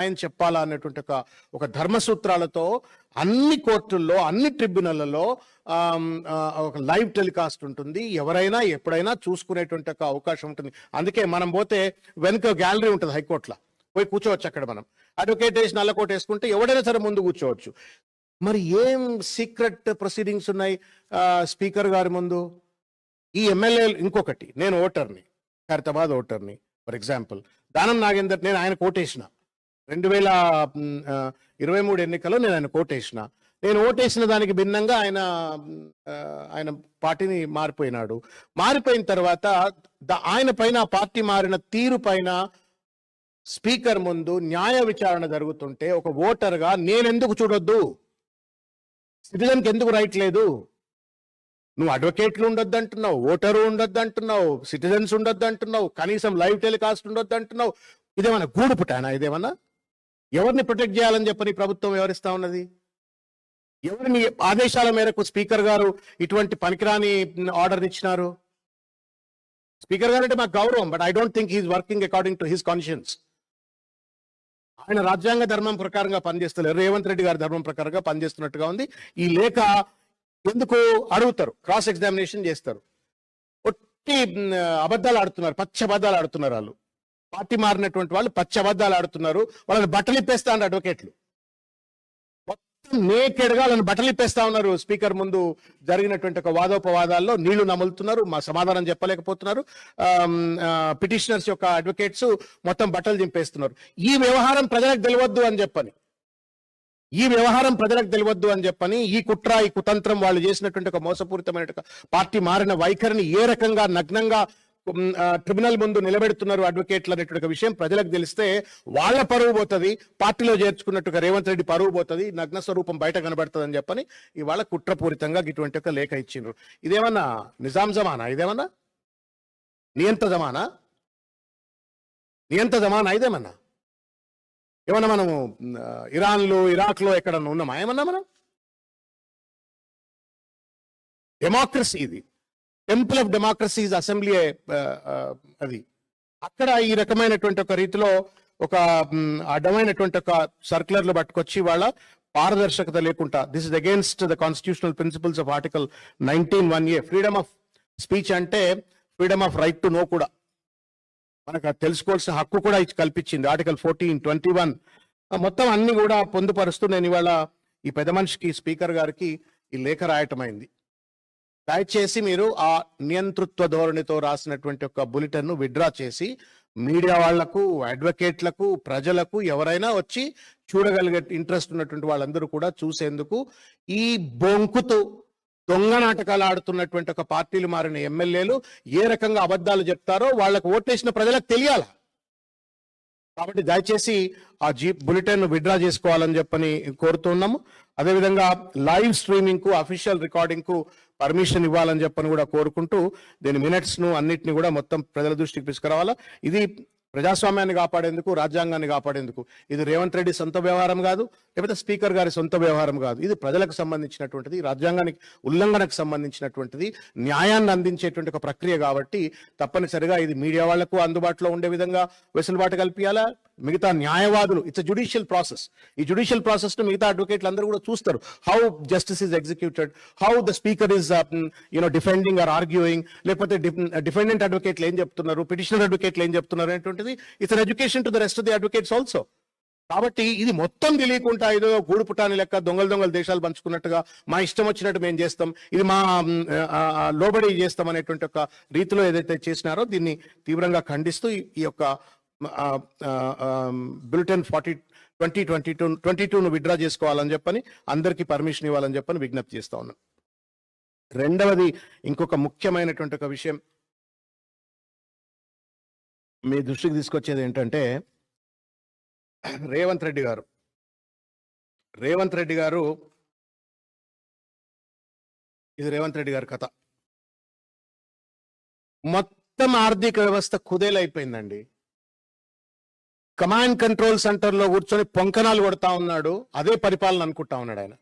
ఆయన చెప్పాలా అనేటువంటి ఒక ధర్మసూత్రాలతో అన్ని కోర్టుల్లో అన్ని ట్రిబ్యునల్లలో ఒక లైవ్ టెలికాస్ట్ ఉంటుంది. ఎవరైనా ఎప్పుడైనా చూసుకునేటువంటి ఒక అవకాశం ఉంటుంది. అందుకే మనం పోతే వెనుక గ్యాలరీ ఉంటుంది హైకోర్టులో, పోయి కూర్చోవచ్చు. అక్కడ మనం అడ్వకేట్ వేసి నల్ల కోట్ వేసుకుంటే ఎవడైనా సరే ముందు కూర్చోవచ్చు. మరి ఏం సీక్రెట్ ప్రొసీడింగ్స్ ఉన్నాయి స్పీకర్ గారి ముందు? ఈ ఎమ్మెల్యే ఇంకొకటి, నేను ఓటర్ని, ఖైరతాబాద్ ఓటర్ని ఫర్ ఎగ్జాంపుల్, దానం నాగేందర్, నేను ఆయన కోటేసిన 2023 ఎన్నికల్లో నేను ఆయన కోటేసిన. నేను ఓటేసిన దానికి భిన్నంగా ఆయన పార్టీని మారిపోయినాడు. మారిపోయిన తర్వాత ఆయన పైన, పార్టీ మారిన తీరు పైన స్పీకర్ ముందు న్యాయ విచారణ జరుగుతుంటే ఒక ఓటర్గా నేనెందుకు చూడొద్దు? సిటిజన్కి ఎందుకు రైట్ లేదు? నువ్వు అడ్వకేట్లు ఉండొద్దు అంటున్నావు, ఓటరు ఉండొద్దు అంటున్నావు, సిటిజన్స్ ఉండొద్దు అంటున్నావు, కనీసం లైవ్ టెలికాస్ట్ ఉండొద్దు అంటున్నావు. ఇదేమన్నా గూడు పుటానా? ఇదేమన్నా ఎవరిని ప్రొటెక్ట్ చేయాలని చెప్పని ప్రభుత్వం వ్యవహరిస్తా ఉన్నది? ఎవరిని ఆదేశాల మేరకు స్పీకర్ గారు ఇటువంటి పనికిరాని ఆర్డర్ ఇచ్చినారు? స్పీకర్ గారు అంటే మాకు గౌరవం, but I don't think he's working according to his conscience. ఆయన రాజ్యాంగ ధర్మం ప్రకారంగా పనిచేస్తలేరు, రేవంత్ రెడ్డి గారి ధర్మం ప్రకారంగా పనిచేస్తున్నట్టుగా ఉంది. ఈ లేఖ ఎందుకు అడుగుతారు, క్రాస్ ఎగ్జామినేషన్ చేస్తారు. ఒట్టి అబద్ధాలు ఆడుతున్నారు, పచ్చి అబద్ధాలు ఆడుతున్నారు. వాళ్ళు పార్టీ మారినటువంటి వాళ్ళు పచ్చి అబద్ధాలు ఆడుతున్నారు. వాళ్ళని బట్టలు ఇప్పేస్తా ఉన్నారు అడ్వకేట్లు, మొత్తం నేకెడ్ గా వాళ్ళని బట్టలు ఇప్పేస్తా ఉన్నారు. స్పీకర్ ముందు జరిగినటువంటి ఒక వాదోపవాదాల్లో నీళ్లు నములుతున్నారు, మా సమాధానం చెప్పలేకపోతున్నారు. పిటిషనర్స్ యొక్క అడ్వకేట్స్ మొత్తం బట్టలు చింపేస్తున్నారు. ఈ వ్యవహారం ప్రజలకు తెలియవద్దు అని చెప్పని, ఈ కుట్ర, ఈ కుతంత్రం, వాళ్ళు చేసినటువంటి ఒక మోసపూరితమైన పార్టీ మారిన వైఖరిని ఏ రకంగా నగ్నంగా ట్రిబ్యునల్ ముందు నిలబెడుతున్నారు అడ్వకేట్లు అనేటువంటి విషయం ప్రజలకు తెలిస్తే వాళ్ళ పరువు పోతుంది, పార్టీలో చేర్చుకున్నట్టుగా రేవంత్ రెడ్డి పరువు పోతుంది, నగ్న స్వరూపం బయట కనబడుతుంది అని చెప్పని ఇవాళ కుట్రపూరితంగా ఇటువంటి ఒక లేఖ ఇచ్చిండ్రు. ఇదేమన్నా నిజాం జమానా? ఇదేమన్నా నియంత జమానా? ఇదేమన్నా ఏమన్నా మనము ఇరాన్లో, ఇరాక్లో ఎక్కడన్నా ఉన్నామా? ఏమన్నా మనం డెమోక్రసీ, ఇది టెంపుల్ ఆఫ్ డెమోక్రసీ అసెంబ్లీ, అది అక్కడ ఈ రకమైనటువంటి ఒక రీతిలో ఒక అడ్డమైనటువంటి ఒక సర్క్యులర్లు పట్టుకొచ్చి వాళ్ళ పారదర్శకత లేకుండా, this is against the constitutional principles of article 19(1)(a). Freedom of speech అంటే freedom of right to know కూడా, మనకు తెలుసుకోవాల్సిన హక్కు కూడా కల్పించింది ఆర్టికల్ 14(21). మొత్తం అన్ని కూడా పొందుపరుస్తూ నేను ఇవాళ ఈ పెద్ద మనిషికి, స్పీకర్ గారికి ఈ లేఖ రాయటమైంది. దయచేసి మీరు ఆ నియంతృత్వ ధోరణితో రాసినటువంటి ఒక బులెటిన్ ను విత్డ్రా చేసి మీడియా వాళ్లకు, అడ్వకేట్లకు, ప్రజలకు, ఎవరైనా వచ్చి చూడగలిగే ఇంట్రెస్ట్ ఉన్నటువంటి వాళ్ళందరూ కూడా చూసేందుకు, ఈ బొంకుతూ దొంగ నాటకాలు ఆడుతున్నటువంటి ఒక పార్టీలు మారిన ఎమ్మెల్యేలు ఏ రకంగా అబద్ధాలు చెప్తారో వాళ్ళకు ఓటేసిన ప్రజలకు తెలియాలి. కాబట్టి దయచేసి ఆ బులెటిన్ విత్డ్రా చేసుకోవాలని చెప్పని కోరుతున్నాము. అదేవిధంగా లైవ్ స్ట్రీమింగ్ కు, అఫీషియల్ రికార్డింగ్ కు పర్మిషన్ ఇవ్వాలని చెప్పని కూడా కోరుకుంటూ, దీని మినిట్స్ ను అన్నిటిని కూడా మొత్తం ప్రజల దృష్టికి తీసుకురావాలా. ఇది ప్రజాస్వామ్యాన్ని కాపాడేందుకు, రాజ్యాంగాన్ని కాపాడేందుకు. ఇది రేవంత్ రెడ్డి సొంత వ్యవహారం కాదు, లేకపోతే స్పీకర్ గారి సొంత వ్యవహారం కాదు. ఇది ప్రజలకు సంబంధించినటువంటిది, రాజ్యాంగానికి ఉల్లంఘనకు సంబంధించినటువంటిది, న్యాయాన్ని అందించేటువంటి ఒక ప్రక్రియ. కాబట్టి తప్పనిసరిగా ఇది మీడియా వాళ్లకు అందుబాటులో ఉండే విధంగా వెసులుబాటు కల్పించాలా. మిగతా న్యాయవాదులు, ఇట్స్ జుడిషియల్ ప్రాసెస్, ఈ జుడిషియల్ ప్రాసెస్ ను మిగతా అడ్వకేట్లు అందరూ కూడా చూస్తారు. How justice is executed, how the speaker is defending or arguing, లేకపోతే డిఫెండెంట్ అడ్వకేట్లు ఏం చెప్తున్నారు, పిటిషనర్ అడ్వకేట్లు ఏం చెప్తున్నారు అనేటువంటిది it's an education to the rest of the advocates also. కాబట్టి ఇది మొత్తం తెలియకుండా ఏదో గూడు పుటాని లెక్క దొంగలు దేశాలు పంచుకున్నట్టుగా మా ఇష్టం వచ్చినట్టు మేము చేస్తాం, ఇది మా లోబడి చేస్తాం అనేటువంటి ఒక రీతిలో ఏదైతే చేసినారో దీన్ని తీవ్రంగా ఖండిస్తూ ఈ యొక్క బులెటిన్ 2022 విత్డ్రా చేసుకోవాలని చెప్పని, అందరికీ పర్మిషన్ ఇవ్వాలని చెప్పని విజ్ఞప్తి చేస్తా ఉన్నాం. రెండవది, ఇంకొక ముఖ్యమైనటువంటి ఒక విషయం మీ దృష్టికి తీసుకొచ్చేది ఏంటంటే, రేవంత్ రెడ్డి గారు ఇది రేవంత్ రెడ్డి గారి కథ. మొత్తం ఆర్థిక వ్యవస్థ కుదేలైపోయిందండి. కమాండ్ కంట్రోల్ సెంటర్ లో కూర్చొని పొంకనాలు కొడతా ఉన్నాడు, అదే పరిపాలన అనుకుంటా ఉన్నాడు ఆయన.